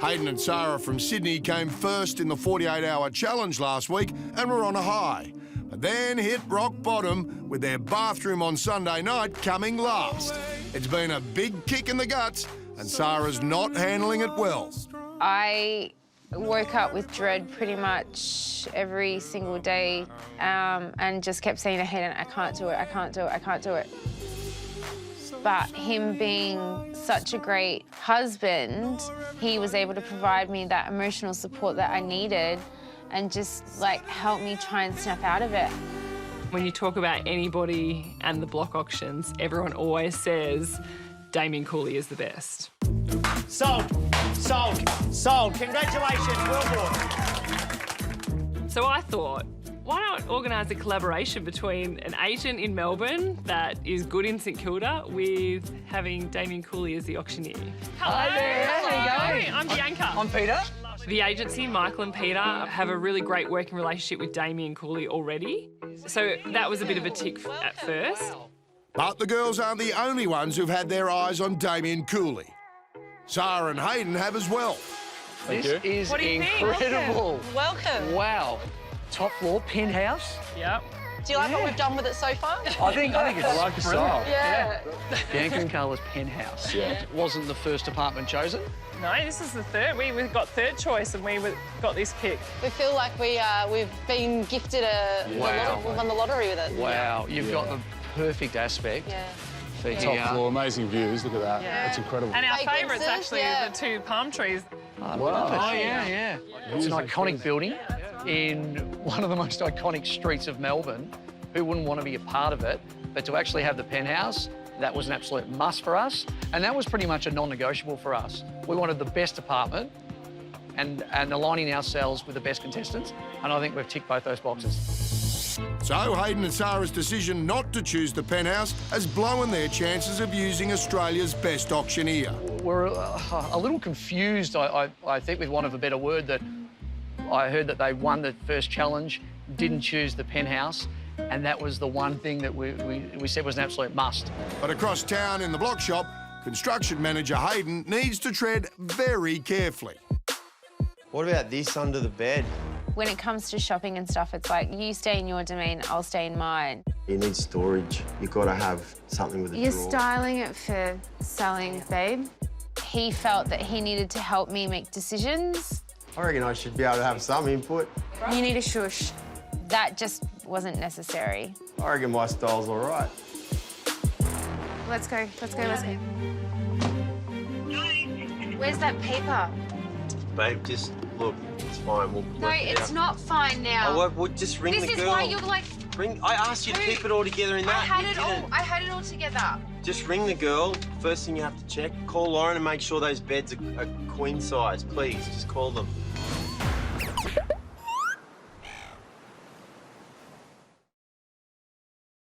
Hayden and Sara from Sydney came first in the 48-hour challenge last week and were on a high, but then hit rock bottom with their bathroom on Sunday night coming last. It's been a big kick in the guts, and Sara's not handling it well. I woke up with dread pretty much every single day and just kept saying to Hayden, I can't do it, I can't do it, I can't do it. But him being such a great husband, he was able to provide me that emotional support that I needed and just, like, help me try and snap out of it. When you talk about anybody and the block auctions, everyone always says Damien Cooley is the best. Sold, sold, sold. Congratulations, well done. So I thought, why not organise a collaboration between an agent in Melbourne that is good in St Kilda with having Damien Cooley as the auctioneer? Hi there, how you going? I'm Bianca. I'm Peter. The agency, Michael and Peter, have a really great working relationship with Damien Cooley already. So that was a bit of a tick at first. But the girls aren't the only ones who've had their eyes on Damien Cooley. Sara and Hayden have as well. This is What do you think? incredible. Welcome. Wow. Top floor, penthouse. Yep. Do you like what we've done with it so far? I think it's like the style. Yeah. Bianca and Carla's penthouse. Yeah. It wasn't the first apartment chosen. No, this is the third. We got third choice and we got this pick. We feel like we've been gifted we've won the lottery with it. Wow. You've got the perfect aspect. Yeah. For Top here. floor, amazing views. Look at that. Yeah. That's incredible. And our Big favourite's glimpses, actually yeah. the two palm trees. Oh, yeah. It's an iconic building in one of the most iconic streets of Melbourne. Who wouldn't want to be a part of it? But to actually have the penthouse, that was an absolute must for us. And that was pretty much a non-negotiable for us. We wanted the best apartment and aligning ourselves with the best contestants. And I think we've ticked both those boxes. So Hayden and Sara's decision not to choose the penthouse has blown their chances of using Australia's best auctioneer. We're a little confused, I think, with want of a better word, that I heard that they won the first challenge, didn't choose the penthouse, and that was the one thing that we said was an absolute must. But across town in the block shop, construction manager Hayden needs to tread very carefully. What about this under the bed? When it comes to shopping and stuff, it's like, you stay in your domain, I'll stay in mine. You need storage. You've got to have something with a You're drawer. styling it for selling, babe. He felt that he needed to help me make decisions. I reckon I should be able to have some input. You need a shush. That just wasn't necessary. I reckon my style's all right. Let's go, let's go, let's go. Where's that paper? Babe, just look, it's fine. We'll No, it's not fine now. we'll just ring This the is girl. why you're like... I asked you to keep it all together in that. I had it all together. Just ring the girl. First thing you have to check. Call Lauren and make sure those beds are queen size, please. Just call them.